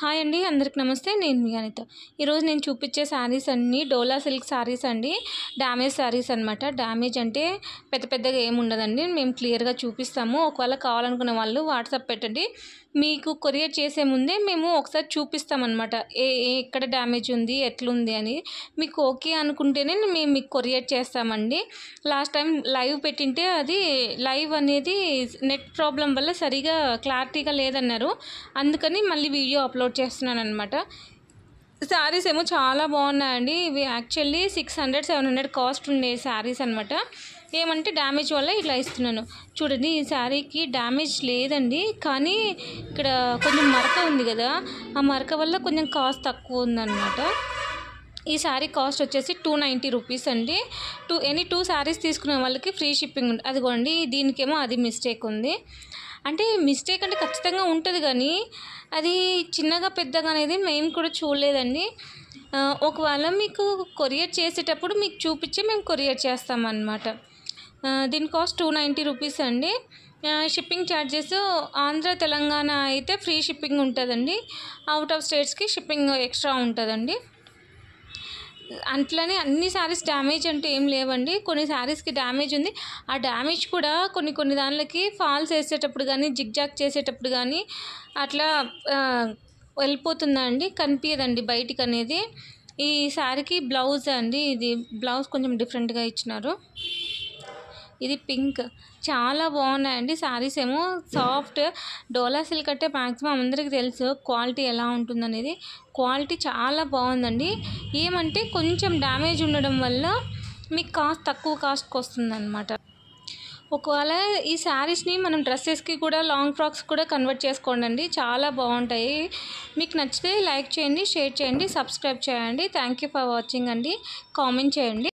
Hi అండి, అందరికి నమస్తే. నేను మీ అనిత. ఈరోజు నేను చూపించే శారీస్ అన్నీ డోలా సిల్క్ శారీస్ అండి. డ్యామేజ్ శారీస్ అనమాట. డ్యామేజ్ అంటే పెద్దగా ఏమి ఉండదండి, మేము క్లియర్గా చూపిస్తాము. ఒకవేళ కావాలనుకున్న వాళ్ళు వాట్సాప్ పెట్టండి, మీకు కొరియర్ చేసే ముందే మేము ఒకసారి చూపిస్తామన్నమాట. ఎక్కడ డ్యామేజ్ ఉంది, ఎట్లుంది అని. మీకు ఓకే అనుకుంటేనే మేము మీకు కొరియర్ చేస్తామండి. లాస్ట్ టైం లైవ్ పెట్టింటే అది లైవ్ అనేది నెట్ ప్రాబ్లం వల్ల సరిగా క్లారిటీగా లేదన్నారు, అందుకని మళ్ళీ వీడియో అప్లోడ్ చేస్తున్నాను అనమాట. శారీస్ ఏమో చాలా బాగున్నాయండి. ఇవి యాక్చువల్లీ 600-700 కాస్ట్ ఉండే శారీస్ అనమాట. ఏమంటే డ్యామేజ్ వల్ల ఇట్లా ఇస్తున్నాను. చూడండి, ఈ శారీకి డ్యామేజ్ లేదండి, కానీ ఇక్కడ కొంచెం మరక ఉంది కదా, ఆ మరక వల్ల కొంచెం కాస్ట్ తక్కువ ఉందన్నమాట. ఈ శారీ కాస్ట్ వచ్చేసి 290 రూపీస్ అండి. ఎనీ 2 శారీస్ తీసుకునే వాళ్ళకి ఫ్రీ షిప్పింగ్ ఉంది. అదిగోండి, దీనికేమో అది మిస్టేక్ ఉంది. అంటే మిస్టేక్ అంటే ఖచ్చితంగా ఉంటుంది, కానీ అది చిన్నగా పెద్దగా అనేది మేము కూడా చూడలేదండి. ఒకవేళ మీకు కొరియర్ చేసేటప్పుడు మీకు చూపించి మేము కొరియర్ చేస్తామన్నమాట. దీని కాస్ట్ 290 రూపీస్ అండి. షిప్పింగ్ ఛార్జెస్ ఆంధ్ర తెలంగాణ అయితే ఫ్రీ షిప్పింగ్ ఉంటుందండి. అవుట్ ఆఫ్ స్టేట్స్కి షిప్పింగ్ ఎక్స్ట్రా ఉంటుందండి. అట్లనే అన్ని శారీస్ డ్యామేజ్ అంటే ఏం లేవండి, కొన్ని శారీస్కి డ్యామేజ్ ఉంది. ఆ డ్యామేజ్ కూడా కొన్ని దానిలకి ఫాల్స్ వేసేటప్పుడు కానీ, జిగ్జాగ్ చేసేటప్పుడు కానీ అట్లా వెళ్ళిపోతుందండి, కనిపించదండి బయటికి అనేది. ఈ శారీకి బ్లౌజ్ అండి, ఇది బ్లౌజ్ కొంచెం డిఫరెంట్గా ఇచ్చినారు. ఇది పింక్, చాలా బాగున్నాయండి శారీస్. ఏమో సాఫ్ట్ డోలా సిల్క్ అంటే మ్యాక్సిమం అందరికీ తెలుసు క్వాలిటీ ఎలా ఉంటుందనేది. క్వాలిటీ చాలా బాగుందండి. ఏమంటే కొంచెం డ్యామేజ్ ఉండడం వల్ల మీకు తక్కువ కాస్ట్కి వస్తుందన్నమాట. ఒకవేళ ఈ శారీస్ని మనం డ్రెస్సెస్కి కూడా, లాంగ్ ఫ్రాక్స్ కూడా కన్వర్ట్ చేసుకోండి, చాలా బాగుంటాయి. మీకు నచ్చితే లైక్ చేయండి, షేర్ చేయండి, సబ్స్క్రైబ్ చేయండి. థ్యాంక్ యూ ఫర్ వాచింగ్ అండి. కామెంట్ చేయండి.